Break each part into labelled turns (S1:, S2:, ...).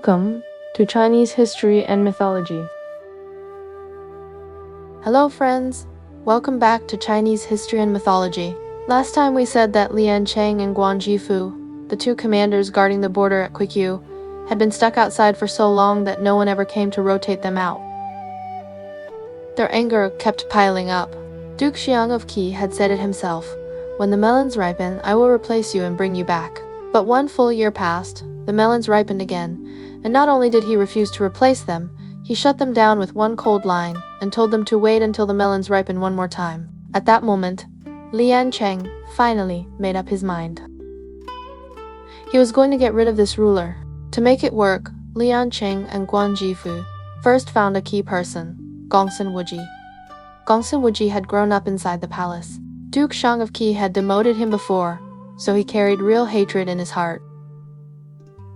S1: Welcome to Chinese History and Mythology.
S2: Hello friends, welcome back to Chinese History and Mythology. Last time we said that Lian Cheng and Guan Yiwu, the two commanders guarding the border at Quiqiu, had been stuck outside for so long that no one ever came to rotate them out. Their anger kept piling up. Duke Xiang of Qi had said it himself, "When the melons ripen, I will replace you and bring you back." But 1 full year passed, the melons ripened again, and not only did he refuse to replace them, he shut them down with one cold line and told them to wait until the melons ripened one more time. At that moment, Lian Cheng finally made up his mind. He was going to get rid of this ruler. To make it work, Lian Cheng and Guan Yiwu first found a key person, Gongsun Wuji. Gongsun Wuji had grown up inside the palace. Duke Xiang of Qi had demoted him before, so he carried real hatred in his heart.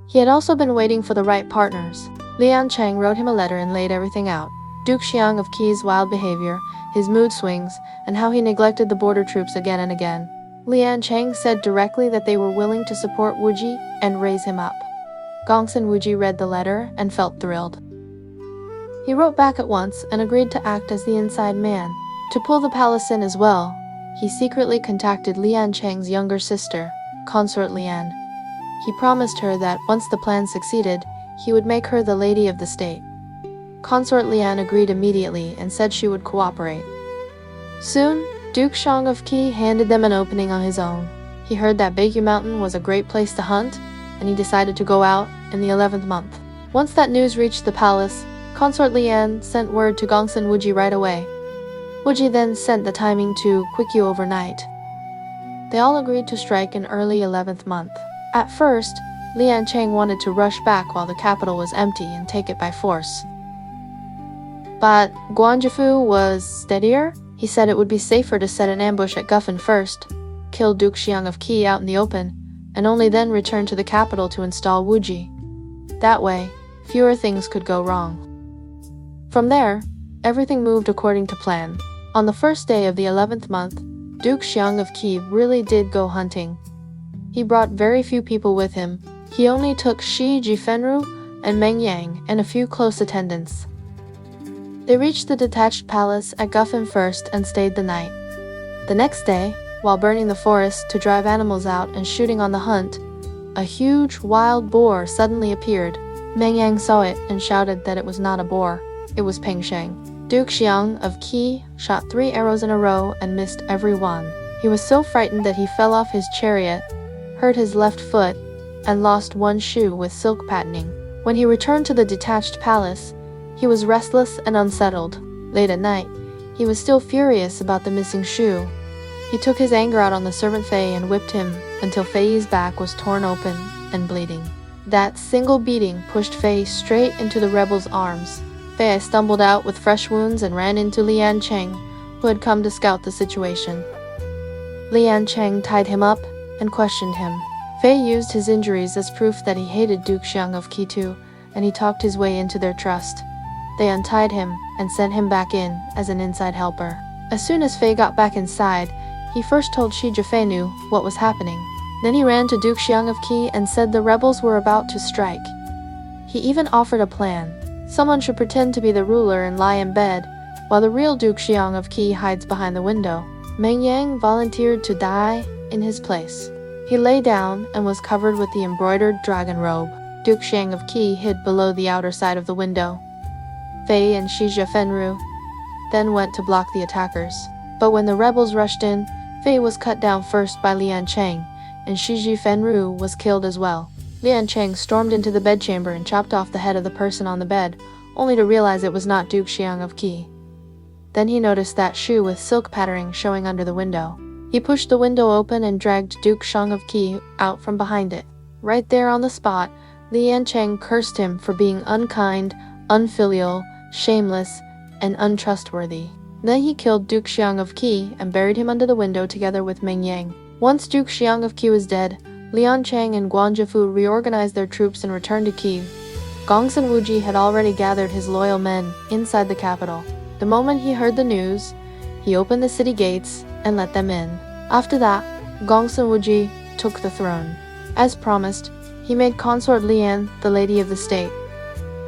S2: He had also been waiting for the right partners. Lian Cheng wrote him a letter and laid everything out. Duke Xiang of Qi's wild behavior, his mood swings, and how he neglected the border troops again and again. Lian Cheng said directly that they were willing to support Wuji and raise him up. Gongsun Wuji read the letter and felt thrilled. He wrote back at once and agreed to act as the inside man. To pull the palace in as well, he secretly contacted Lian Cheng's younger sister, Consort Lian. He promised her that once the plan succeeded, he would make her the lady of the state. Consort Lian agreed immediately and said she would cooperate. Soon, Duke Xiang of Qi handed them an opening on his own. He heard that Beiyu Mountain was a great place to hunt, and he decided to go out in the 11th month. Once that news reached the palace, Consort Lian sent word to Gongsun Wuji right away. Wuji then sent the timing to Quiqiu overnight. They all agreed to strike in early 11th month. At first, Lian Cheng wanted to rush back while the capital was empty and take it by force. But Guan Yiwu was steadier. He said it would be safer to set an ambush at Gufen first, kill Duke Xiang of Qi out in the open, and only then return to the capital to install Wuji. That way, fewer things could go wrong. From there, everything moved according to plan. On the first day of the 11th month, Duke Xiang of Qi really did go hunting. He brought very few people with him. He only took Shi Jifenru and Meng Yang and a few close attendants. They reached the detached palace at Gufen first and stayed the night. The next day, while burning the forest to drive animals out and shooting on the hunt, a huge wild boar suddenly appeared. Meng Yang saw it and shouted that it was not a boar, it was Peng Sheng. Duke Xiang of Qi shot 3 arrows in a row and missed every one. He was so frightened that he fell off his chariot, hurt his left foot, and lost one shoe with silk patterning. When he returned to the detached palace, he was restless and unsettled. Late at night, he was still furious about the missing shoe. He took his anger out on the servant Fei and whipped him until Fei's back was torn open and bleeding. That single beating pushed Fei straight into the rebels' arms. Fei stumbled out with fresh wounds and ran into Lian Cheng, who had come to scout the situation. Lian Cheng tied him up and questioned him. Fei used his injuries as proof that he hated Duke Xiang of Qi too, and he talked his way into their trust. They untied him and sent him back in as an inside helper. As soon as Fei got back inside, he first told Shi Jifenu what was happening. Then he ran to Duke Xiang of Qi and said the rebels were about to strike. He even offered a plan. Someone should pretend to be the ruler and lie in bed, while the real Duke Xiang of Qi hides behind the window. Meng Yang volunteered to die in his place. He lay down and was covered with the embroidered dragon robe. Duke Xiang of Qi hid below the outer side of the window. Fei and Shi Jifenru then went to block the attackers. But when the rebels rushed in, Fei was cut down first by Lian Cheng, and Shi Jifenru was killed as well. Lian Cheng stormed into the bedchamber and chopped off the head of the person on the bed, only to realize it was not Duke Xiang of Qi. Then he noticed that shoe with silk patterning showing under the window. He pushed the window open and dragged Duke Xiang of Qi out from behind it. Right there on the spot, Lian Cheng cursed him for being unkind, unfilial, shameless, and untrustworthy. Then he killed Duke Xiang of Qi and buried him under the window together with Meng Yang. Once Duke Xiang of Qi was dead, Lian Cheng and Guan Yiwu reorganized their troops and returned to Qi. Gongsun Wuji had already gathered his loyal men inside the capital. The moment he heard the news, he opened the city gates and let them in. After that, Gongsun Wuji took the throne. As promised, He made consort Lian the lady of the state.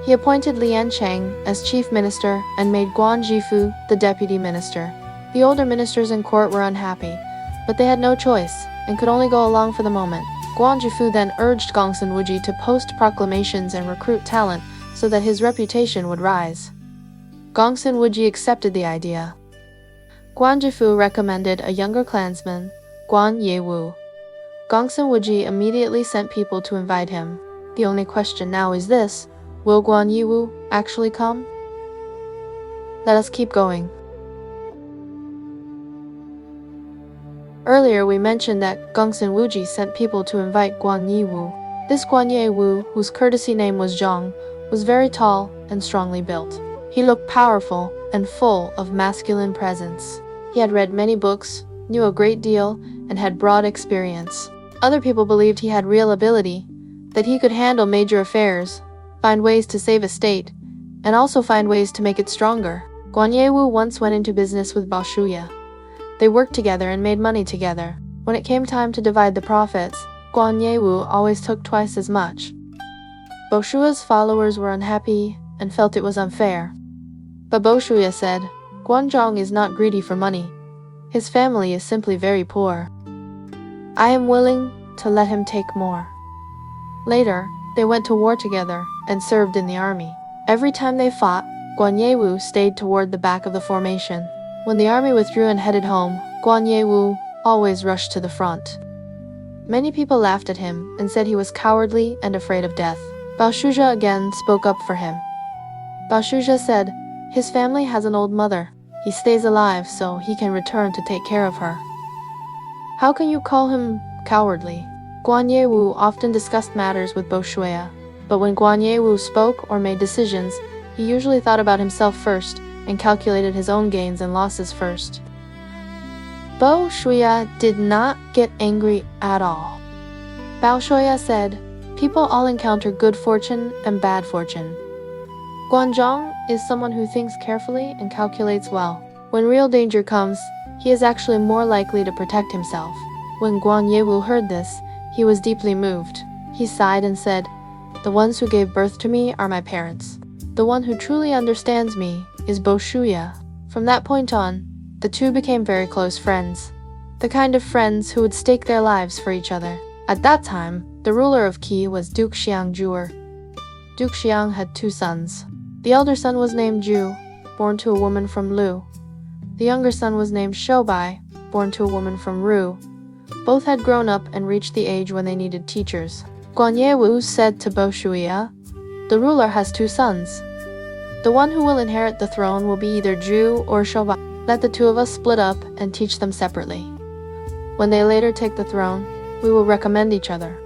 S2: He appointed Lian Cheng as chief minister and made Guan Yiwu the deputy minister. The older ministers in court were unhappy, but they had no choice and could only go along for the moment. Guan Yiwu then urged Gongsun Wuji to post proclamations and recruit talent so that his reputation would rise. Gongsun Wuji accepted the idea. Guan Yiwu recommended a younger clansman, Guan Yiwu. Gongsun Wuji immediately sent people to invite him. The only question now is this: will Guan Yiwu actually come? Let us keep going. Earlier we mentioned that Gongsun Wuji sent people to invite Guan Yiwu. This Guan Yiwu, whose courtesy name was Zhong, was very tall and strongly built. He looked powerful and full of masculine presence. He had read many books, knew a great deal, and had broad experience. Other people believed he had real ability, that he could handle major affairs, find ways to save a state, and also find ways to make it stronger. Guan Yiwu once went into business with Bao Shuya. They worked together and made money together. When it came time to divide the profits, Guan Yiwu always took twice as much. Bao Shuya's followers were unhappy and felt it was unfair. But Bao Shuya said, Guan Zhong is not greedy for money. His family is simply very poor. I am willing to let him take more. Later, they went to war together and served in the army. Every time they fought, Guan Yiwu stayed toward the back of the formation. When the army withdrew and headed home, Guan Yiwu always rushed to the front. Many people laughed at him and said he was cowardly and afraid of death. Bao Shuja again spoke up for him. Bao Shuja said, his family has an old mother. He stays alive so he can return to take care of her. How can you call him cowardly? Guan Yiwu often discussed matters with Bao Shuya, but when Guan Yiwu spoke or made decisions, he usually thought about himself first and calculated his own gains and losses first. Bao Shuya did not get angry at all. Bao Shuya said, people all encounter good fortune and bad fortune. Guan Zhong is someone who thinks carefully and calculates well. When real danger comes, he is actually more likely to protect himself. When Guan Yiwu heard this, he was deeply moved. He sighed and said, the ones who gave birth to me are my parents. The one who truly understands me is Bao Shuya. From that point on, the two became very close friends. The kind of friends who would stake their lives for each other. At that time, the ruler of Qi was Duke Xiang Zhuer. Duke Xiang had two sons. The elder son was named Zhou, born to a woman from Lu. The younger son was named Shoubai, born to a woman from Ru. Both had grown up and reached the age when they needed teachers. Guan Yiwu said to Bao Shuya, the ruler has two sons. The one who will inherit the throne will be either Zhou or Shoubai. Let the two of us split up and teach them separately. When they later take the throne, we will recommend each other.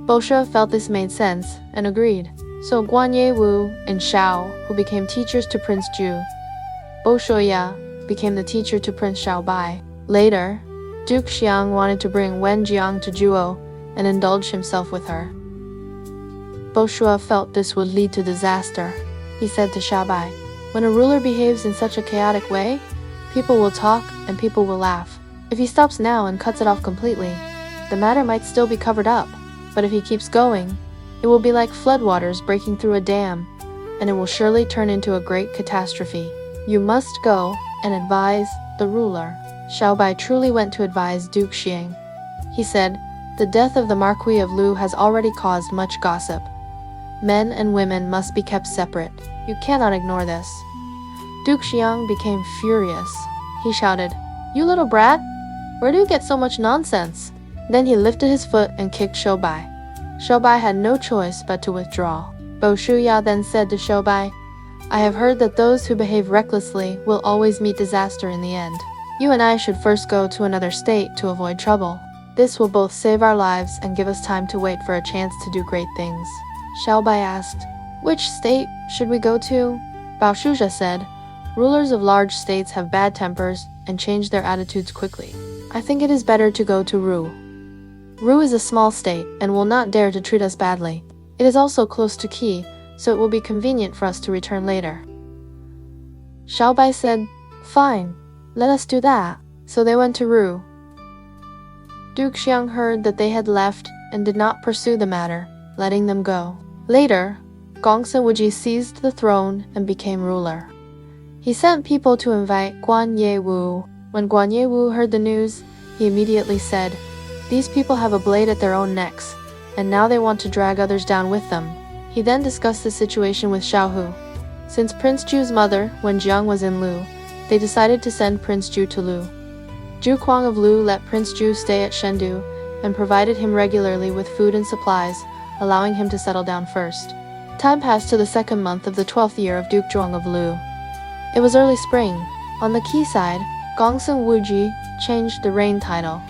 S2: Bao Shuya felt this made sense and agreed. So Guan Yiwu and Shao, who became teachers to Prince Zhu. Bao Shuya became the teacher to Prince Xiaobai. Later, Duke Xiang wanted to bring Wen Jiang to Zhuo and indulge himself with her. Bao Shuya felt this would lead to disaster. He said to Xiaobai, when a ruler behaves in such a chaotic way, people will talk and people will laugh. If he stops now and cuts it off completely, the matter might still be covered up. But if he keeps going, it will be like floodwaters breaking through a dam, and it will surely turn into a great catastrophe. You must go and advise the ruler. Xiaobai truly went to advise Duke Xiang. He said, the death of the Marquis of Lu has already caused much gossip. Men and women must be kept separate. You cannot ignore this. Duke Xiang became furious. He shouted, you little brat! Where do you get so much nonsense? Then he lifted his foot and kicked Shoubai. Shoubai had no choice but to withdraw. Bao Shuya then said to Shoubai, I have heard that those who behave recklessly will always meet disaster in the end. You and I should first go to another state to avoid trouble. This will both save our lives and give us time to wait for a chance to do great things. Xiaobai asked, which state should we go to? Bao Shuja said, rulers of large states have bad tempers and change their attitudes quickly. I think it is better to go to Ru. Ru is a small state and will not dare to treat us badly. It is also close to Qi, so it will be convenient for us to return later. Xiaobai said, fine, let us do that. So they went to Ru. Duke Xiang heard that they had left and did not pursue the matter, letting them go. Later, Gongsun Wuji seized the throne and became ruler. He sent people to invite Guan Yiwu. When Guan Yiwu heard the news, he immediately said, "These people have a blade at their own necks, and now they want to drag others down with them." He then discussed the situation with Zhou. Since Prince Zhu's mother, when Zhong was in Lu, they decided to send Prince Zhu to Lu. Zhu Kuang of Lu let Prince Zhu stay at Chengdu and provided him regularly with food and supplies, allowing him to settle down first. Time passed to the second month of the 12th year of Duke Zhong of Lu. It was early spring. On the Qi side, Gongsun Wuji changed the reign title.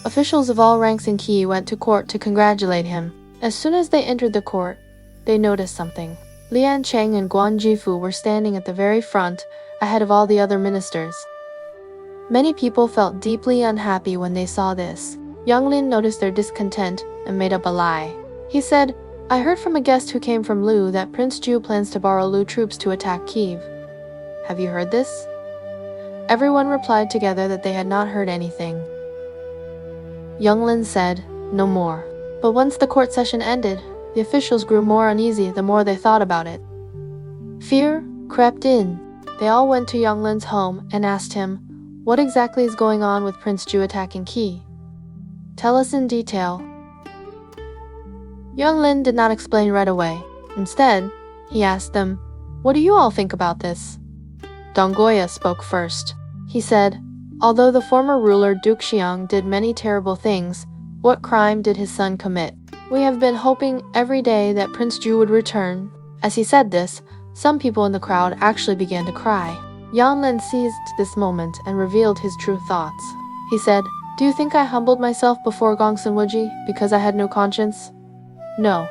S2: Officials of all ranks in Qi went to court to congratulate him. As soon as they entered the court, they noticed something. Lian Cheng and Guan Yiwu were standing at the very front, ahead of all the other ministers. Many people felt deeply unhappy when they saw this. Yang Lin noticed their discontent and made up a lie. He said, "I heard from a guest who came from Lu that Prince Zhu plans to borrow Lu troops to attack Kiev. Have you heard this?" Everyone replied together that they had not heard anything. Yang Lin said, "No more." But once the court session ended, the officials grew more uneasy the more they thought about it. Fear crept in. They all went to Yang Lin's home and asked him, "What exactly is going on with Prince Zhu attacking Qi? Tell us in detail." Yang Lin did not explain right away. Instead, he asked them, "What do you all think about this?" Dong Goya spoke first. He said, "Although the former ruler Duke Xiang did many terrible things, what crime did his son commit? We have been hoping every day that Prince Zhu would return." As he said this, some people in the crowd actually began to cry. Yang Lin seized this moment and revealed his true thoughts. He said, "Do you think I humbled myself before Gongsun Wuji because I had no conscience? No.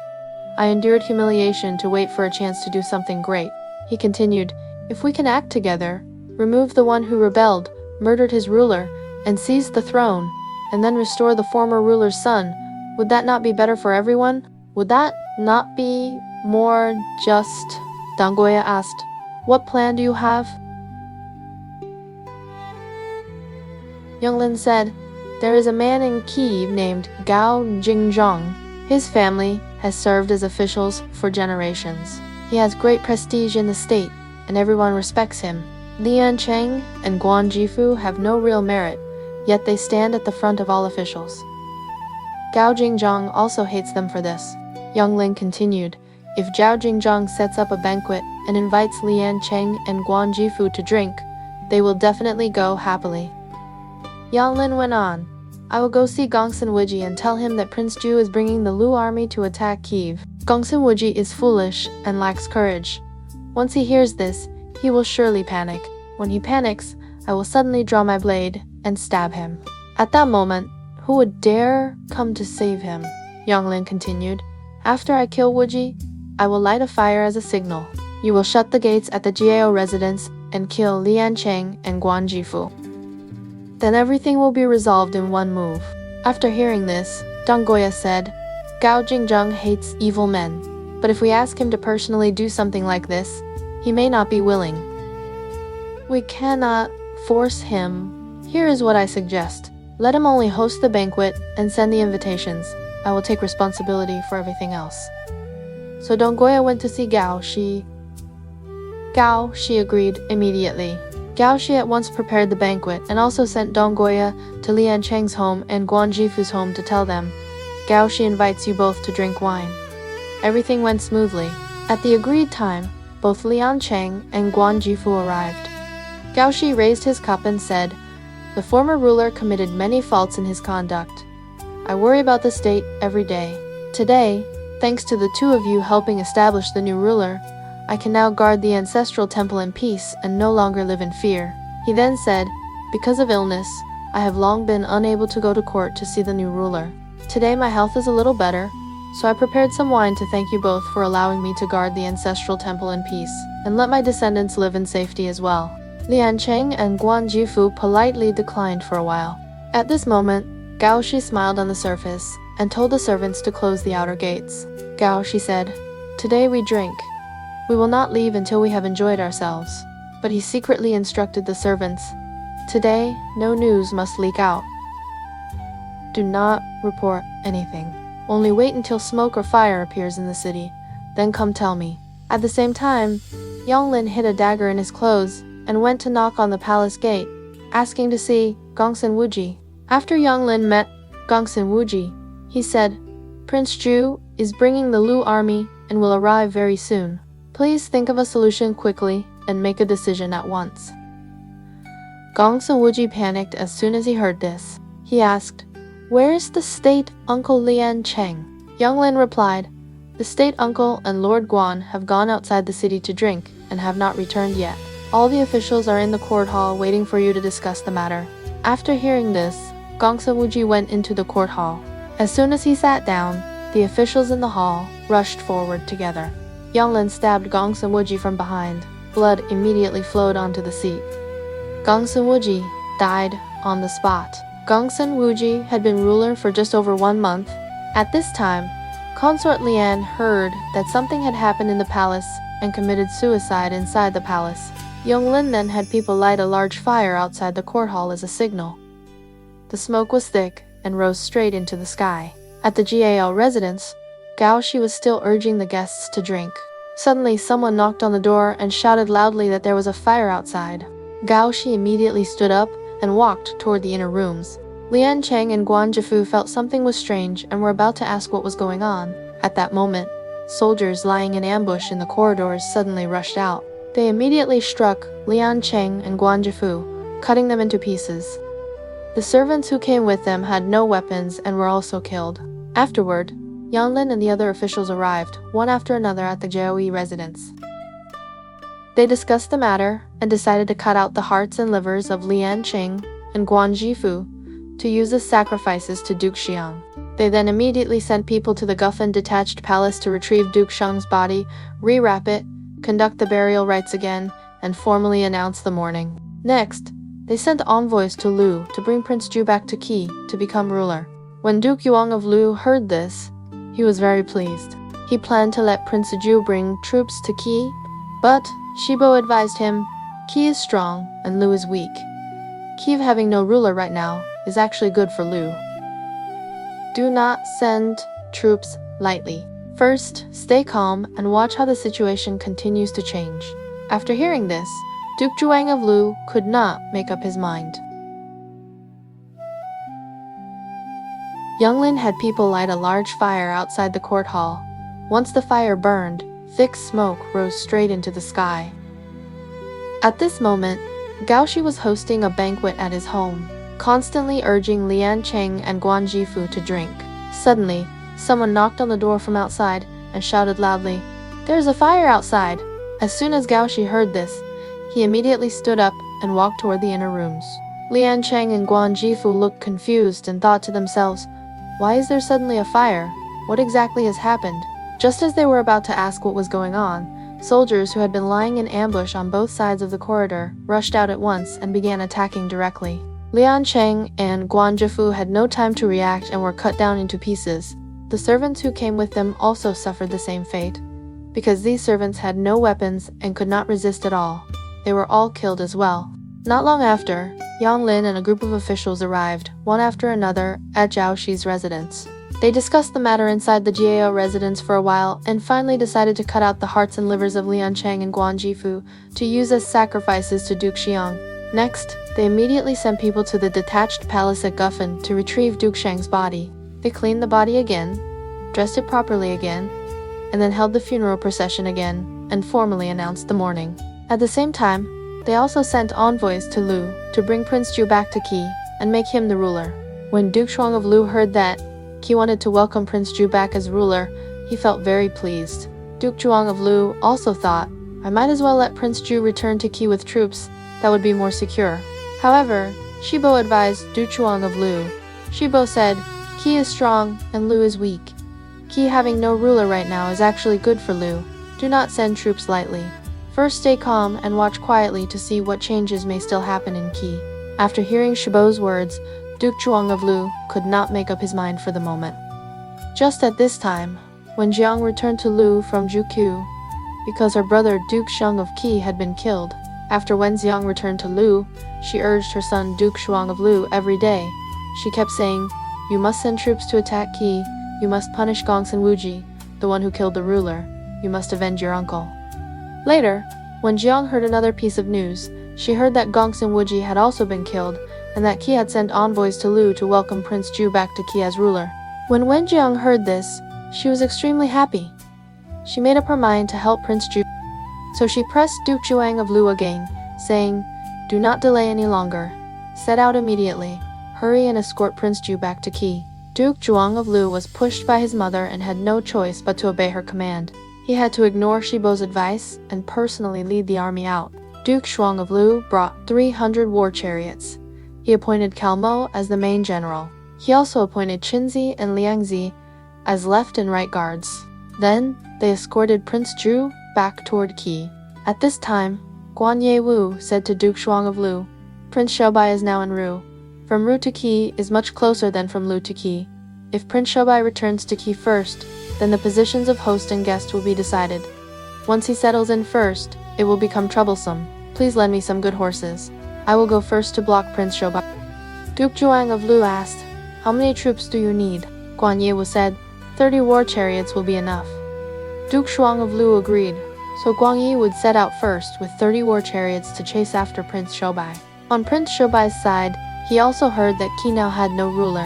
S2: I endured humiliation to wait for a chance to do something great." He continued, "If we can act together, remove the one who rebelled, murdered his ruler, and seized the throne, and then restore the former ruler's son, would that not be better for everyone? Would that not be more just?" Dong Goya asked, "What plan do you have?" Yang Lin said, "There is a man in Kiev named Gao Jingjong. His family has served as officials for generations. He has great prestige in the state, and everyone respects him. Lian Cheng and Guan Yiwu have no real merit, yet they stand at the front of all officials. Gao Jingjong also hates them for this." Yang Lin continued, "If Zhao Jingjong sets up a banquet and invites Lian Cheng and Guan Yiwu to drink, they will definitely go happily." Yang Lin went on, "I will go see Gongsun Wuji and tell him that Prince Zhu is bringing the Lu army to attack Kiev. Gongsun Wuji is foolish and lacks courage. Once he hears this, he will surely panic. When he panics, I will suddenly draw my blade and stab him. At that moment, who would dare come to save him?" Yang Lin continued, "After I kill Wuji, I will light a fire as a signal. You will shut the gates at the Jiao residence and kill Lian Cheng and Guan Yiwu. Then everything will be resolved in one move." After hearing this, Dong Goya said, "Gao Jingjong hates evil men, but if we ask him to personally do something like this, he may not be willing. We cannot force him. Here is what I suggest. Let him only host the banquet and send the invitations. I will take responsibility for everything else." So Dong Goya went to see Gao Shi. Gao Shi agreed immediately. Gao Shi at once prepared the banquet and also sent Dong Goya to Lian Cheng's home and Guan Yiwu's home to tell them, "Gao Shi invites you both to drink wine." Everything went smoothly. At the agreed time, both Lian Cheng and Guan Yiwu arrived. Gao Shi raised his cup and said, "The former ruler committed many faults in his conduct. I worry about the state every day. Today, thanks to the two of you helping establish the new ruler, I can now guard the ancestral temple in peace and no longer live in fear." He then said, "Because of illness, I have long been unable to go to court to see the new ruler. Today my health is a little better, so I prepared some wine to thank you both for allowing me to guard the ancestral temple in peace, and let my descendants live in safety as well." Lian Cheng and Guan Yiwu politely declined for a while. At this moment, Gao Shi smiled on the surface and told the servants to close the outer gates. Gao Shi said, "Today we drink. We will not leave until we have enjoyed ourselves." But he secretly instructed the servants, "Today, no news must leak out." Do not report anything. Only wait until smoke or fire appears in the city. Then come tell me." At the same time, Yonglin hid a dagger in his clothes and went to knock on the palace gate, asking to see Gongsun Wuji. After Yonglin met Gongsun Wuji, he said, "Prince Zhou is bringing the Lu army and will arrive very soon. Please think of a solution quickly and make a decision at once." Gongsun Wuji panicked as soon as he heard this. He asked, "Where is the state uncle Lian Cheng?" Yonglin replied, "The state uncle and Lord Guan have gone outside the city to drink and have not returned yet. All the officials are in the court hall waiting for you to discuss the matter." After hearing this, Gongsun Wuji went into the court hall. As soon as he sat down, the officials in the hall rushed forward together. Yonglin stabbed Gongsun Wuji from behind. Blood immediately flowed onto the seat. Gongsun Wuji died on the spot. Gongsun Wuji had been ruler for just over 1 month. At this time, Consort Lian heard that something had happened in the palace and committed suicide inside the palace. Yonglin then had people light a large fire outside the court hall as a signal. The smoke was thick and rose straight into the sky. At the Gao residence, Gao Shi was still urging the guests to drink. Suddenly, someone knocked on the door and shouted loudly that there was a fire outside. Gao Shi immediately stood up and walked toward the inner rooms. Lian Cheng and Guan Yiwu felt something was strange and were about to ask what was going on. At that moment, soldiers lying in ambush in the corridors suddenly rushed out. They immediately struck Lian Cheng and Guan Yiwu, cutting them into pieces. The servants who came with them had no weapons and were also killed. Afterward, Yonglin and the other officials arrived, one after another, at the Zhou residence. They discussed the matter and decided to cut out the hearts and livers of Lian Cheng and Guan Yiwu to use as sacrifices to Duke Xiang. They then immediately sent people to the Guffin detached palace to retrieve Duke Xiang's body, rewrap it, conduct the burial rites again, and formally announce the mourning. Next, they sent envoys to Lu to bring Prince Zhou back to Qi to become ruler. When Duke Yuang of Lu heard this, he was very pleased. He planned to let Prince Zhou bring troops to Qi, but Shibo advised him, Qi is strong and Lu is weak. Qi having no ruler right now is actually good for Lu. Do not send troops lightly. First, stay calm and watch how the situation continues to change. After hearing this, Duke Zhuang of Lu could not make up his mind. Yonglin had people light a large fire outside the court hall. Once the fire burned, thick smoke rose straight into the sky. At this moment, Gao Shi was hosting a banquet at his home, constantly urging Lian Cheng and Guan Yiwu to drink. Suddenly, someone knocked on the door from outside and shouted loudly, "There's a fire outside!" As soon as Gao Shi heard this, he immediately stood up and walked toward the inner rooms. Lian Cheng and Guan Yiwu looked confused and thought to themselves, "Why is there suddenly a fire? What exactly has happened?" Just as they were about to ask what was going on, soldiers who had been lying in ambush on both sides of the corridor rushed out at once and began attacking directly. Lian Cheng and Guan Yiwu had no time to react and were cut down into pieces. The servants who came with them also suffered the same fate, because these servants had no weapons and could not resist at all. They were all killed as well. Not long after, Yonglin and a group of officials arrived, one after another, at Zhao Shi's residence. They discussed the matter inside the Gao residence for a while and finally decided to cut out the hearts and livers of Lian Cheng and Guan Yiwu to use as sacrifices to Duke Xiang. Next, they immediately sent people to the detached palace at Guffin to retrieve Duke Xiang's body. They cleaned the body again, dressed it properly again, and then held the funeral procession again and formally announced the mourning. At the same time, they also sent envoys to Lu to bring Prince Zhou back to Qi and make him the ruler. When Duke Zhong of Lu heard that Qi wanted to welcome Prince Zhou back as ruler, he felt very pleased. Duke Zhuang of Lu also thought, "I might as well let Prince Zhou return to Qi with troops, that would be more secure." However, Shibo advised Duke Zhuang of Lu. Shibo said, "Qi is strong and Lu is weak. Qi having no ruler right now is actually good for Lu. Do not send troops lightly. First stay calm and watch quietly to see what changes may still happen in Qi." After hearing Shibo's words, Duke Zhuang of Lu could not make up his mind for the moment. Just at this time, when Jiang returned to Lu from Zhuqiu, because her brother Duke Sheng of Qi had been killed. After Wen Xiang returned to Lu, she urged her son Duke Shuang of Lu every day. She kept saying, You must send troops to attack Qi. You must punish Gongsun Wuji, the one who killed the ruler. You must avenge your uncle." Later, when Zhong heard another piece of news, she heard that Gongsun Wuji had also been killed, and that Qi had sent envoys to Lu to welcome Prince Zhou back to Qi as ruler. When Wen Jiang heard this, she was extremely happy. She made up her mind to help Prince Zhou. So she pressed Duke Zhuang of Lu again, saying, "Do not delay any longer. Set out immediately. Hurry and escort Prince Zhou back to Qi." Duke Zhuang of Lu was pushed by his mother and had no choice but to obey her command. He had to ignore Shibo's advice and personally lead the army out. Duke Zhuang of Lu brought 300 war chariots. He appointed Calmo as the main general. He also appointed Qinzi and Liangzi as left and right guards. Then, they escorted Prince Zhou back toward Qi. At this time, Guan Yiwu said to Duke Zhuang of Lu, "Prince Shoubai is now en route. From Ru to Qi is much closer than from Lu to Qi. If Prince Shoubai returns to Qi first, then the positions of host and guest will be decided. Once he settles in first, it will become troublesome. Please lend me some good horses. I will go first to block Prince Shoubai." Duke Zhuang of Lu asked, "How many troops do you need?" Guan Yiwu said, 30 war chariots will be enough." Duke Zhuang of Lu agreed, so Guan Yi would set out first with 30 war chariots to chase after Prince Shoubai. On Prince Shoubai's side, he also heard that Qi now had no ruler.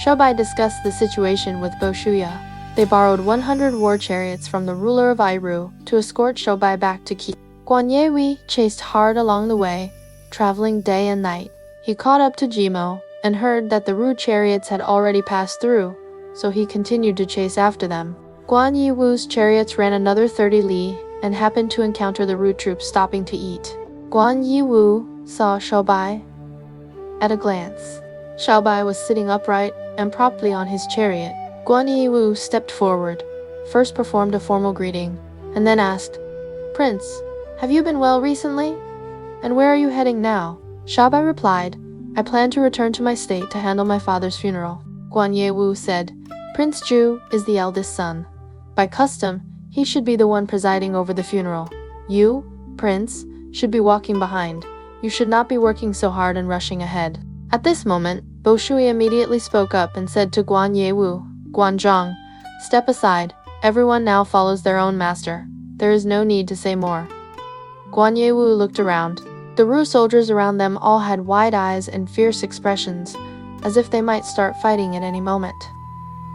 S2: Shoubai discussed the situation with Bo Shuya. They borrowed 100 war chariots from the ruler of Airu to escort Shoubai back to Qi. Guan Yiwu chased hard along the way, traveling day and night. He caught up to Jimo and heard that the Ru chariots had already passed through, so he continued to chase after them. Guan Yiwu's chariots ran another 30 li and happened to encounter the Ru troops stopping to eat. Guan Yiwu saw Shoubai at a glance. Shoubai was sitting upright and properly on his chariot. Guan Yiwu stepped forward, first performed a formal greeting, and then asked, "Prince, have you been well recently? And where are you heading now?" Shoubai replied, "I plan to return to my state to handle my father's funeral." Guan Yiwu said, "Prince Zhou is the eldest son. By custom, he should be the one presiding over the funeral. You, Prince, should be walking behind. You should not be working so hard and rushing ahead." At this moment, Bo Shui immediately spoke up and said to Guan Yiwu, "Guan Zhong, step aside. Everyone now follows their own master. There is no need to say more." Guan Yiwu looked around. The Ru soldiers around them all had wide eyes and fierce expressions, as if they might start fighting at any moment.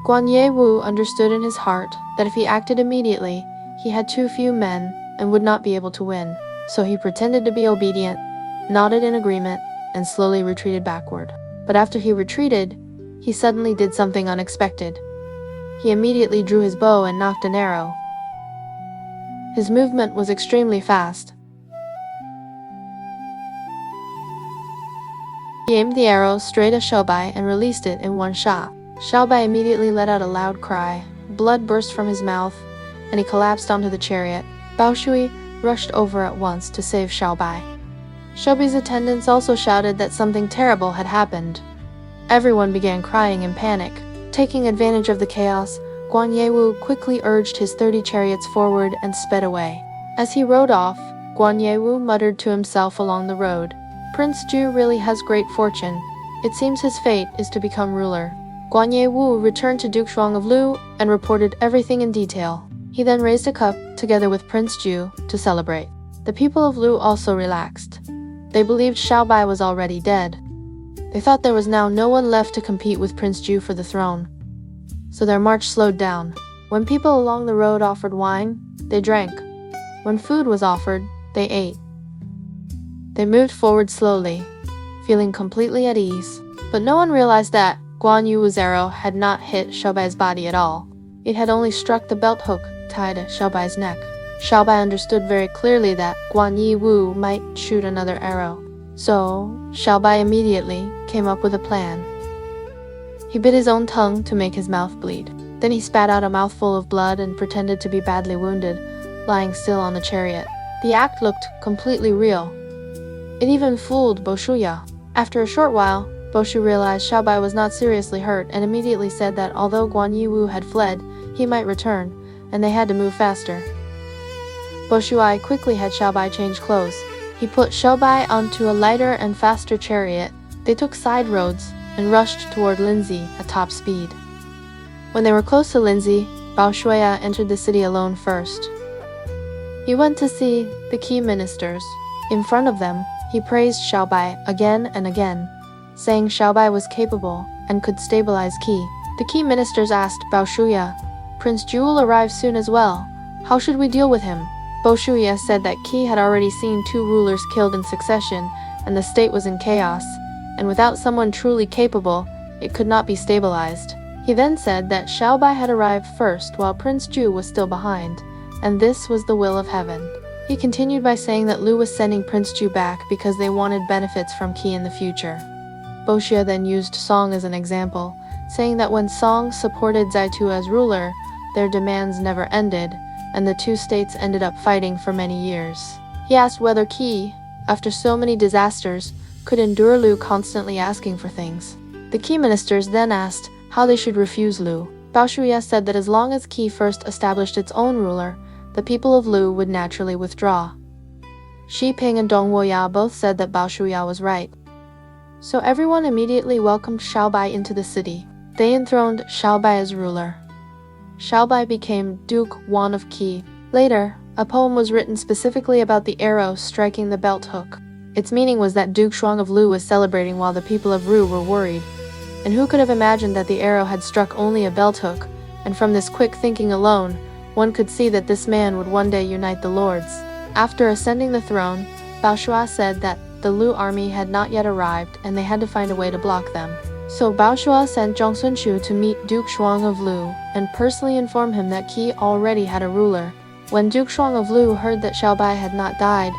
S2: Guan Yiwu understood in his heart that if he acted immediately, he had too few men and would not be able to win, so he pretended to be obedient, nodded in agreement, and slowly retreated backward. But after he retreated, he suddenly did something unexpected. He immediately drew his bow and nocked an arrow. His movement was extremely fast. He aimed the arrow straight at Shoubai and released it in one shot. Shoubai immediately let out a loud cry. Blood burst from his mouth, and he collapsed onto the chariot. Bao Shui rushed over at once to save Shoubai. Shoubai's attendants also shouted that something terrible had happened. Everyone began crying in panic. Taking advantage of the chaos, Guan Yiwu quickly urged his 30 chariots forward and sped away. As he rode off, Guan Yiwu muttered to himself along the road, "Prince Zhou really has great fortune. It seems his fate is to become ruler." Guan Yiwu returned to Duke Zhuang of Lu and reported everything in detail. He then raised a cup together with Prince Zhou to celebrate. The people of Lu also relaxed. They believed Shoubai was already dead. They thought there was now no one left to compete with Prince Zhou for the throne. So their march slowed down. When people along the road offered wine, they drank. When food was offered, they ate. They moved forward slowly, feeling completely at ease. But no one realized that Guan Yiwu's arrow had not hit Shoubai's body at all. It had only struck the belt hook tied at Shoubai's neck. Shoubai understood very clearly that Guan Yiwu might shoot another arrow. So, Shoubai immediately came up with a plan. He bit his own tongue to make his mouth bleed. Then he spat out a mouthful of blood and pretended to be badly wounded, lying still on the chariot. The act looked completely real. It even fooled Bo Shuya. After a short while, Bo Shu realized Shoubai was not seriously hurt and immediately said that although Guan Yiwu had fled, he might return, and they had to move faster. Bo Shuai quickly had Shoubai change clothes. He put Shoubai onto a lighter and faster chariot. They took side roads, and rushed toward Linzi at top speed. When they were close to Linzi, Bao Shuya entered the city alone first. He went to see the key ministers. In front of them, he praised Xiaobai again and again, saying Xiaobai was capable and could stabilize Qi. The key ministers asked Bao Shuya, "Prince Zhu will arrive soon as well. How should we deal with him?" Bao Shuya said that Qi had already seen 2 rulers killed in succession, and the state was in chaos, and without someone truly capable, it could not be stabilized. He then said that Xiaobai had arrived first while Prince Zhu was still behind, and this was the will of heaven. He continued by saying that Lu was sending Prince Zhu back because they wanted benefits from Qi in the future. Bao Shuya then used Zhong as an example, saying that when Zhong supported Zaitu as ruler, their demands never ended, and the 2 states ended up fighting for many years. He asked whether Qi, after so many disasters, could endure Lu constantly asking for things. The key ministers then asked how they should refuse Lu. Bao Shuya said that as long as Qi first established its own ruler, the people of Lu would naturally withdraw. Xi Ping and Dong Woya both said that Bao Shuya was right. So everyone immediately welcomed Xiaobai into the city. They enthroned Xiaobai as ruler. Xiaobai became Duke Wan of Qi. Later, a poem was written specifically about the arrow striking the belt hook. Its meaning was that Duke Zhong of Lu was celebrating while the people of Ru were worried. And who could have imagined that the arrow had struck only a belt hook, and from this quick thinking alone, one could see that this man would one day unite the lords. After ascending the throne, Bao Shuya said that the Lu army had not yet arrived and they had to find a way to block them. So Bao Shuya sent Zhong Sunqiu to meet Duke Zhuang of Lu and personally inform him that Qi already had a ruler. When Duke Zhuang of Lu heard that Xiaobai had not died,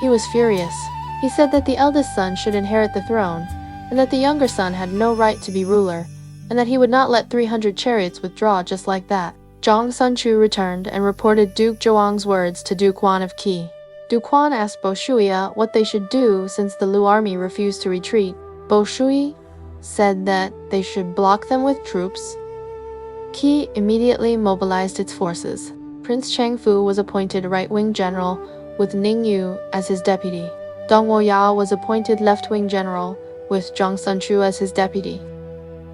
S2: he was furious. He said that the eldest son should inherit the throne, and that the younger son had no right to be ruler, and that he would not let 300 chariots withdraw just like that. Zhong Sunqiu returned and reported Duke Zhuang's words to Duke Wan of Qi. Duke Wan asked Bao Shuya what they should do since the Lu army refused to retreat. Bao Shuya said that they should block them with troops. Qi immediately mobilized its forces. Prince Changfu was appointed right-wing general, with Ning Yu as his deputy. Dong Woya was appointed left-wing general, with Zhang Sunqiu as his deputy.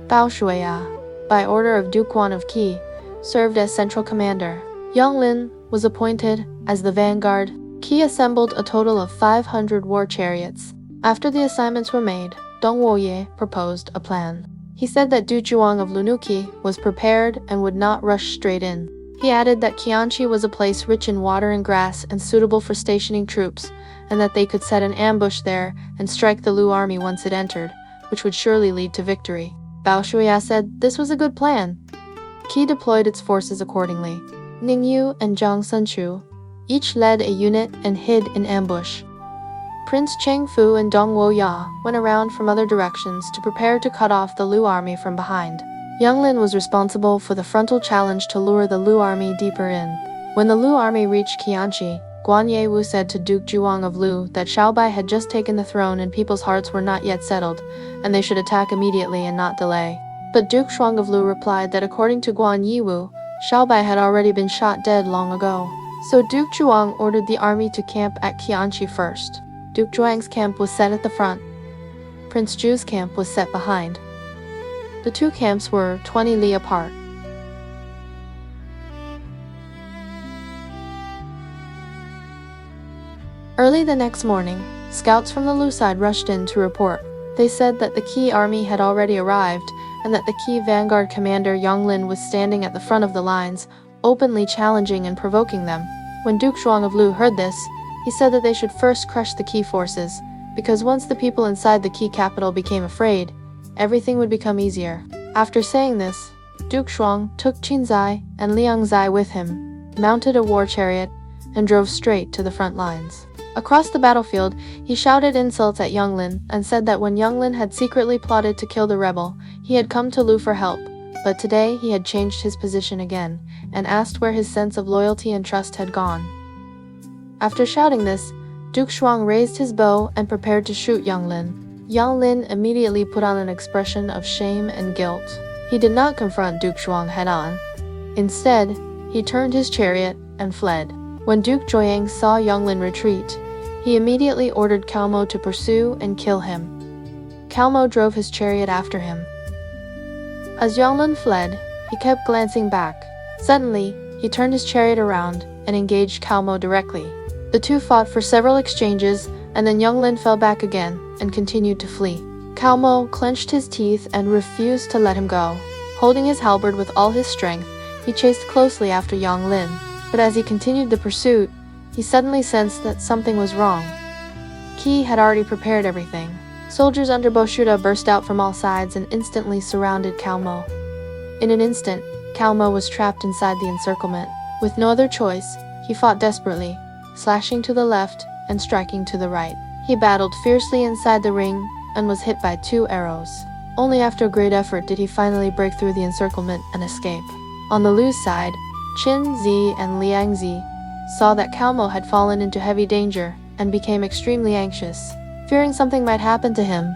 S2: Bao Shuya, by order of Duke Wan of Qi, served as central commander. Yang Lin was appointed as the vanguard. Qi assembled a total of 500 war chariots. After the assignments were made, Dong Woye proposed a plan. He said that Du Zhuang of Lunuki was prepared and would not rush straight in. He added that Qianqi was a place rich in water and grass and suitable for stationing troops, and that they could set an ambush there and strike the Lu army once it entered, which would surely lead to victory. Bao Shuya said this was a good plan. Qi deployed its forces accordingly. Ning Yu and Zhang Sunqiu each led a unit and hid in ambush. Prince Changfu and Dong Woya went around from other directions to prepare to cut off the Lu army from behind. Yang Lin was responsible for the frontal challenge to lure the Lu army deeper in. When the Lu army reached Qianqi, Guan Yiwu said to Duke Zhuang of Lu that Xiaobai had just taken the throne and people's hearts were not yet settled, and they should attack immediately and not delay. But Duke Zhuang of Lu replied that according to Guan Yiwu, Xiaobai had already been shot dead long ago. So Duke Zhuang ordered the army to camp at Qianqi first. Duke Zhuang's camp was set at the front. Prince Zhu's camp was set behind. The 2 camps were 20 li apart. Early the next morning, scouts from the Lu side rushed in to report. They said that the Qi army had already arrived, and that the Qi vanguard commander Yang Lin was standing at the front of the lines, openly challenging and provoking them. When Duke Zhuang of Lu heard this, he said that they should first crush the Qi forces, because once the people inside the Qi capital became afraid, everything would become easier. After saying this, Duke Zhuang took Qinzai and Liangzai with him, mounted a war chariot, and drove straight to the front lines. Across the battlefield, he shouted insults at Yang Lin and said that when Yang Lin had secretly plotted to kill the rebel, he had come to Lu for help, but today he had changed his position again, and asked where his sense of loyalty and trust had gone. After shouting this, Duke Zhuang raised his bow and prepared to shoot Yang Lin. Yang Lin immediately put on an expression of shame and guilt. He did not confront Duke Zhuang head-on. Instead, he turned his chariot and fled. When Duke Joyang saw Yang Lin retreat, he immediately ordered Cao Mo to pursue and kill him. Cao Mo drove his chariot after him. As Yonglin fled, he kept glancing back. Suddenly, he turned his chariot around and engaged Cao Mo directly. The two fought for several exchanges, and then Yonglin fell back again and continued to flee. Cao Mo clenched his teeth and refused to let him go. Holding his halberd with all his strength, he chased closely after Yonglin. But as he continued the pursuit, he suddenly sensed that something was wrong. Qi had already prepared everything. Soldiers under Boshuda burst out from all sides and instantly surrounded Cao Mo. In an instant, Cao Mo was trapped inside the encirclement. With no other choice, he fought desperately, slashing to the left and striking to the right. He battled fiercely inside the ring and was hit by 2 arrows. Only after great effort did he finally break through the encirclement and escape. On the Lu's side, Qin Zi and Liang Zi saw that Cao Mo had fallen into heavy danger and became extremely anxious. Fearing something might happen to him,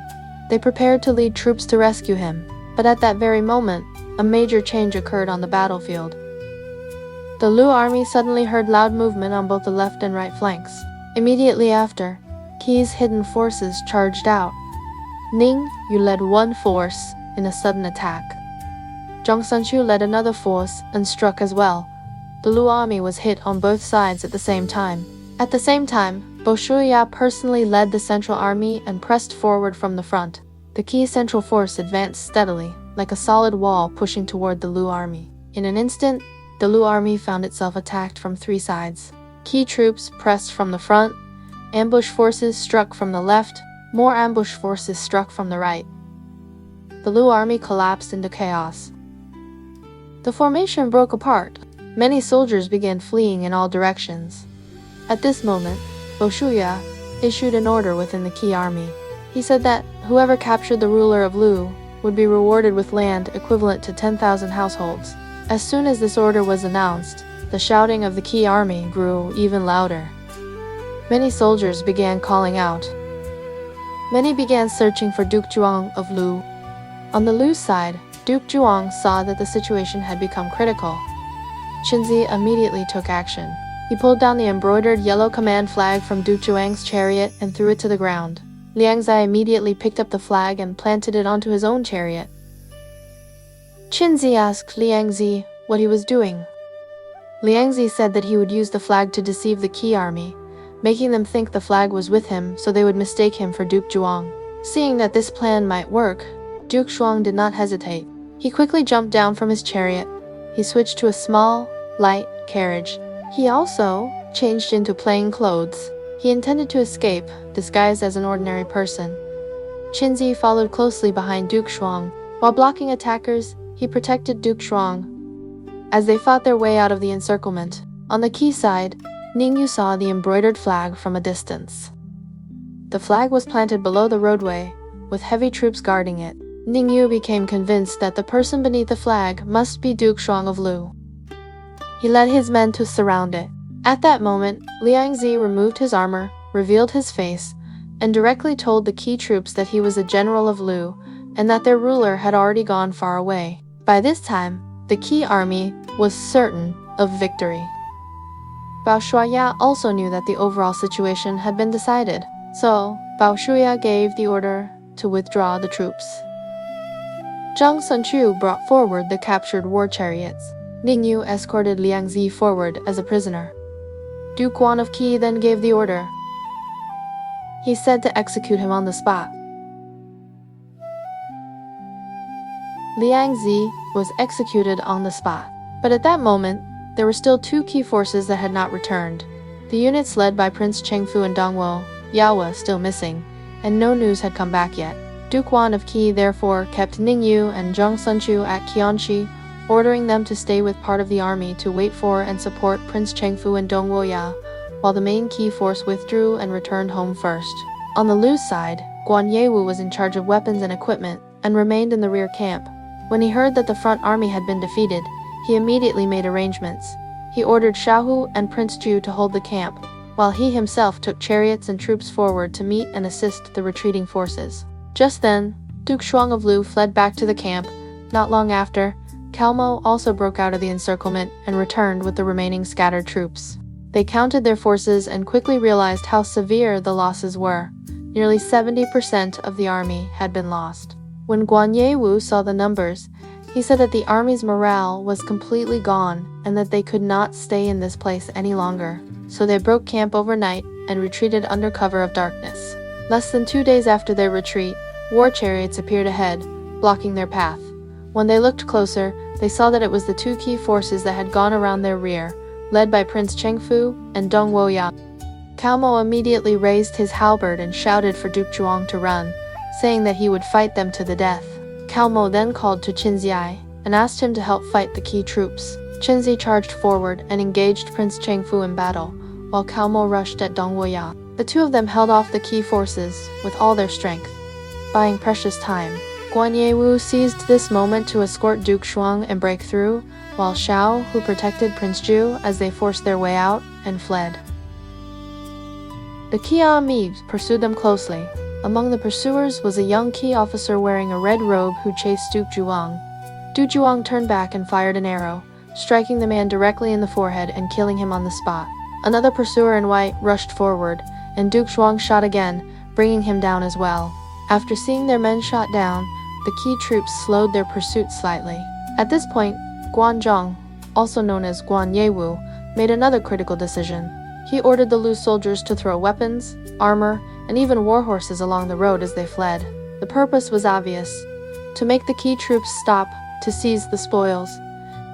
S2: they prepared to lead troops to rescue him. But at that very moment, a major change occurred on the battlefield. The Lu army suddenly heard loud movement on both the left and right flanks. Immediately after, Qi's hidden forces charged out. Ning Yu led one force in a sudden attack. Zhong Sanchu led another force and struck as well. The Lu army was hit on both sides at the same time. At the same time, Bo Shuya personally led the central army and pressed forward from the front. The Qi central force advanced steadily, like a solid wall pushing toward the Lu army. In an instant, the Lu army found itself attacked from 3 sides. Qi troops pressed from the front, ambush forces struck from the left, more ambush forces struck from the right. The Lu army collapsed into chaos. The formation broke apart. Many soldiers began fleeing in all directions. At this moment, Bo Shuya issued an order within the Qi army. He said that whoever captured the ruler of Lu would be rewarded with land equivalent to 10,000 households. As soon as this order was announced, the shouting of the Qi army grew even louder. Many soldiers began calling out. Many began searching for Duke Zhuang of Lu. On the Lu side, Duke Zhuang saw that the situation had become critical. Qinzi immediately took action. He pulled down the embroidered yellow command flag from Duke Zhuang's chariot and threw it to the ground. Liang Zai immediately picked up the flag and planted it onto his own chariot. Qinzi asked Liang Zi what he was doing. Liang Zi said that he would use the flag to deceive the Qi army, making them think the flag was with him so they would mistake him for Duke Zhuang. Seeing that this plan might work, Duke Zhuang did not hesitate. He quickly jumped down from his chariot. He switched to a small, light carriage. He also changed into plain clothes. He intended to escape, disguised as an ordinary person. Qinzi followed closely behind Duke Zhuang. While blocking attackers, he protected Duke Zhuang. As they fought their way out of the encirclement, on the Qi side, Ningyu saw the embroidered flag from a distance. The flag was planted below the roadway, with heavy troops guarding it. Ningyu became convinced that the person beneath the flag must be Duke Zhuang of Lu. He led his men to surround it. At that moment, Liang Zi removed his armor, revealed his face, and directly told the Qi troops that he was a general of Lu, and that their ruler had already gone far away. By this time, the Qi army was certain of victory. Bao Shuya also knew that the overall situation had been decided, so Bao Shuya gave the order to withdraw the troops. Zhang Sanchu brought forward the captured war chariots. Ningyu escorted Liang Zi forward as a prisoner. Duke Guan of Qi then gave the order. He said to execute him on the spot. Liang Zi was executed on the spot. But at that moment, there were still 2 Qi forces that had not returned. The units led by Prince Chengfu and Dongwo, Yawa still missing, and no news had come back yet. Duke Guan of Qi therefore kept Ningyu and Zhang Sanchu at Qianqi, ordering them to stay with part of the army to wait for and support Prince Chengfu and Dongwo Ya, while the main Qi force withdrew and returned home first. On the Lu side, Guan Yiwu was in charge of weapons and equipment, and remained in the rear camp. When he heard that the front army had been defeated, he immediately made arrangements. He ordered Shaohu and Prince Zhu to hold the camp, while he himself took chariots and troops forward to meet and assist the retreating forces. Just then, Duke Zhuang of Lu fled back to the camp. Not long after, Cao Mo also broke out of the encirclement and returned with the remaining scattered troops. They counted their forces and quickly realized how severe the losses were. Nearly 70% of the army had been lost. When Guan Yiwu saw the numbers, he said that the army's morale was completely gone and that they could not stay in this place any longer. So they broke camp overnight and retreated under cover of darkness. Less than 2 days after their retreat, war chariots appeared ahead, blocking their path. When they looked closer, they saw that it was the two key forces that had gone around their rear, led by Prince Chengfu and Dong Woya. Cao Mo immediately raised his halberd and shouted for Duke Zhong to run, saying that he would fight them to the death. Cao Mo then called to Qinzi and asked him to help fight the key troops. Qinzi charged forward and engaged Prince Chengfu in battle, while Cao Mo rushed at Dong Woya. The two of them held off the key forces with all their strength, buying precious time. Guan Yiwu seized this moment to escort Duke Zhong and break through, while Zhou, who protected Prince Zhu as they forced their way out and fled. The key army pursued them closely. Among the pursuers was a young key officer wearing a red robe who chased Duke Zhuang. Duke Zhuang turned back and fired an arrow, striking the man directly in the forehead and killing him on the spot. Another pursuer in white rushed forward, and Duke Zhuang shot again, bringing him down as well. After seeing their men shot down, the key troops slowed their pursuit slightly. At this point, Guan Zhong, also known as Guan Yiwu, made another critical decision. He ordered the Lu soldiers to throw weapons, armor, and even war horses along the road as they fled. The purpose was obvious: to make the key troops stop to seize the spoils,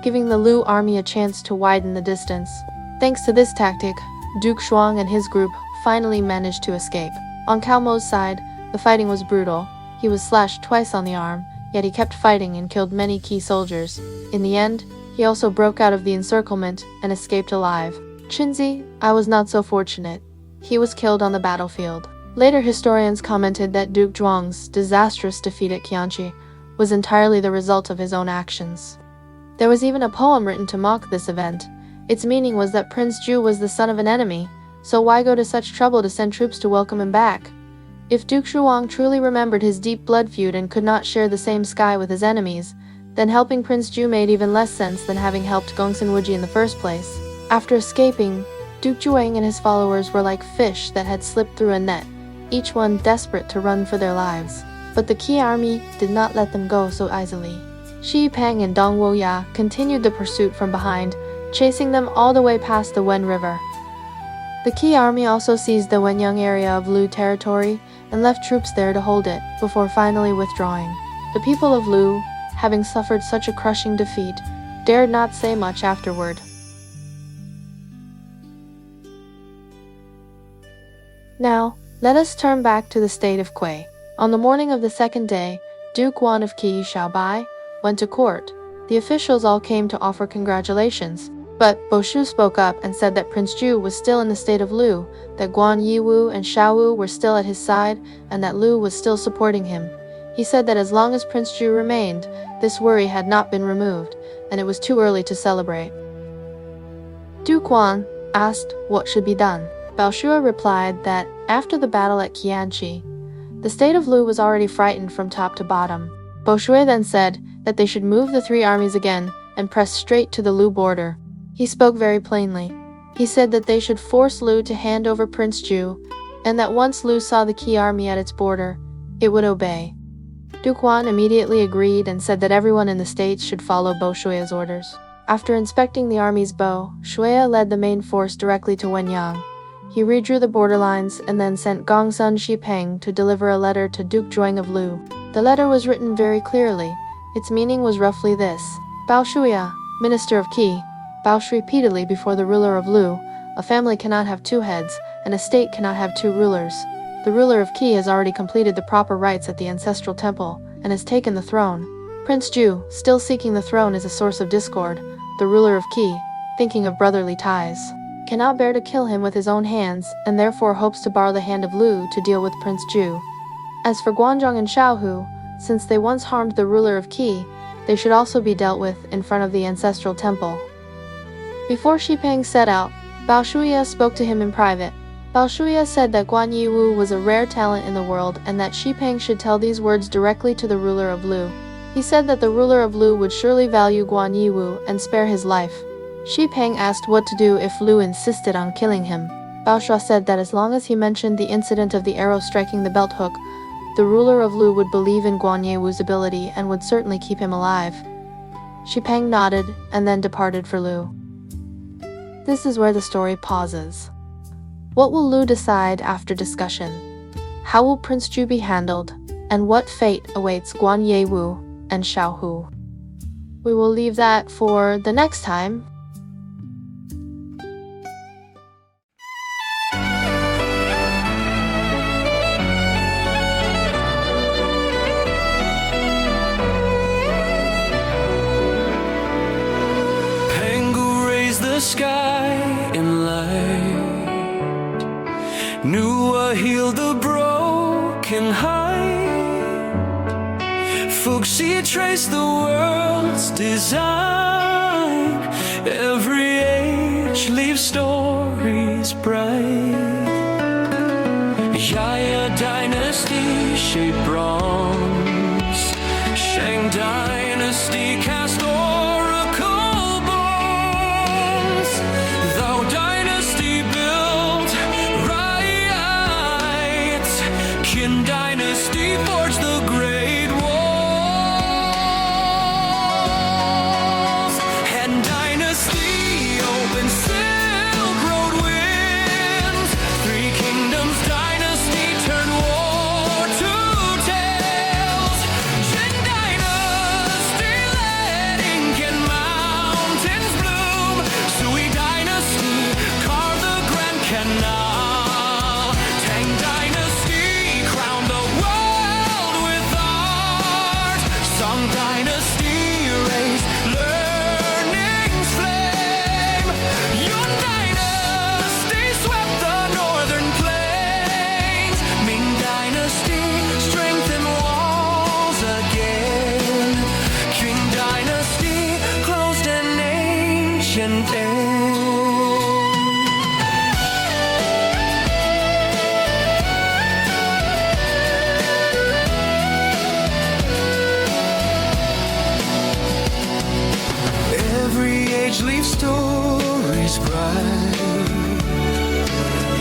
S2: giving the Lu army a chance to widen the distance. Thanks to this tactic, Duke Zhuang and his group finally managed to escape. On Cao Mo's side, the fighting was brutal. He was slashed twice on the arm, yet he kept fighting and killed many key soldiers. In the end, he also broke out of the encirclement and escaped alive. Qinzi, I was not so fortunate. He was killed on the battlefield. Later historians commented that Duke Zhuang's disastrous defeat at Qianqi was entirely the result of his own actions. There was even a poem written to mock this event. Its meaning was that Prince Zhu was the son of an enemy, so why go to such trouble to send troops to welcome him back? If Duke Zhuang truly remembered his deep blood feud and could not share the same sky with his enemies, then helping Prince Zhu made even less sense than having helped Gongsun Wuji in the first place. After escaping, Duke Zhuang and his followers were like fish that had slipped through a net, each one desperate to run for their lives. But the Qi army did not let them go so easily. Xi Peng and Dong Woya continued the pursuit from behind, chasing them all the way past the Wen River. The Qi army also seized the Wenyang area of Lu territory and left troops there to hold it, before finally withdrawing. The people of Lu, having suffered such a crushing defeat, dared not say much afterward. Now, let us turn back to the state of Kui. On the morning of the second day, Duke Guan of Qi Xiaobai went to court. The officials all came to offer congratulations, but Bo Shu spoke up and said that Prince Zhu was still in the state of Lu, that Guan Yiwu and Xiao Wu were still at his side, and that Lu was still supporting him. He said that as long as Prince Zhu remained, this worry had not been removed, and it was too early to celebrate. Duke Guan asked what should be done. Bao Shu replied that after the battle at Qianqi, the state of Lu was already frightened from top to bottom. Bo Shui then said that they should move the three armies again and press straight to the Lu border. He spoke very plainly. He said that they should force Lu to hand over Prince Zhu, and that once Lu saw the Qi army at its border, it would obey. Duke Guan immediately agreed and said that everyone in the states should follow Bo Shui's orders. After inspecting the army's bow, Shuya led the main force directly to Wenyang. He redrew the borderlines and then sent Gongsun Xipeng to deliver a letter to Duke Zhuang of Lu. The letter was written very clearly. Its meaning was roughly this: Bao Shuya, Minister of Qi, Bao repeatedly before the ruler of Lu, a family cannot have two heads, and a state cannot have two rulers. The ruler of Qi has already completed the proper rites at the ancestral temple, and has taken the throne. Prince Zhu, still seeking the throne, is a source of discord. The ruler of Qi, thinking of brotherly ties, cannot bear to kill him with his own hands, and therefore hopes to borrow the hand of Lu to deal with Prince Zhu. As for Guanzhong and Xiaohu, since they once harmed the ruler of Qi, they should also be dealt with in front of the ancestral temple. Before Xipeng set out, Bao Shuya spoke to him in private. Bao Shuya said that Guan Yiwu was a rare talent in the world and that Xipeng should tell these words directly to the ruler of Lu. He said that the ruler of Lu would surely value Guan Yiwu and spare his life. Xipeng asked what to do if Lu insisted on killing him. Bao Shuo said that as long as he mentioned the incident of the arrow striking the belt hook, the ruler of Lu would believe in Guan Yiwu's ability and would certainly keep him alive. Shi Peng nodded and then departed for Lu. This is where the story pauses. What will Lu decide after discussion? How will Prince Zhu be handled? And what fate awaits Guan Yiwu and Xiaohu? We will leave that for the next time.
S3: The sky in light, Nua healed the broken heart. Fuxi traced the world's design. Every age leaves stories bright. Yaya dynasty shaped bronze. Shang dynasty cast oracle bones. Thou dynasty built right. Qin dynasty forged the great walls. Han dynasty opened Silk Road winds. Three Kingdoms dynasty turned war to tales. Qin dynasty led ink and mountains bloom. Sui dynasty carved the Grand Canal. Tang dynasty crowned the world with art. Song dynasty raised learning's flame. Yun dynasty swept the northern plains. Ming dynasty strengthened walls again. Qing dynasty closed an ancient end. Every age leaves stories bright.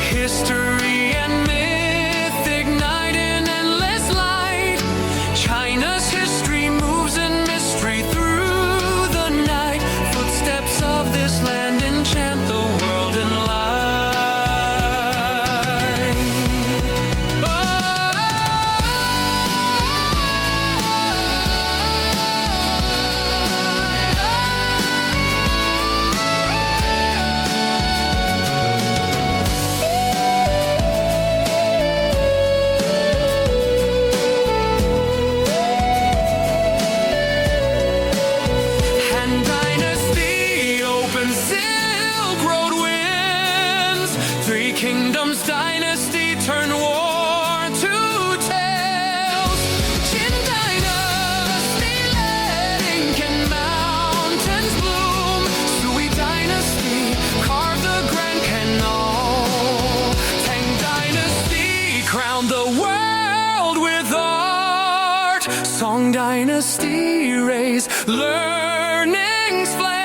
S3: History and myth ignite in endless light. China's history moves in mystery through the night. Footsteps of this land enchant the world in light. Han dynasty opened Silk Road winds. Three Kingdoms dynasty turned war to tales. Qin dynasty led ink and mountains bloom. Sui dynasty carved the Grand Canal. Tang dynasty crowned the world with art. Song dynasty raised learning's flame.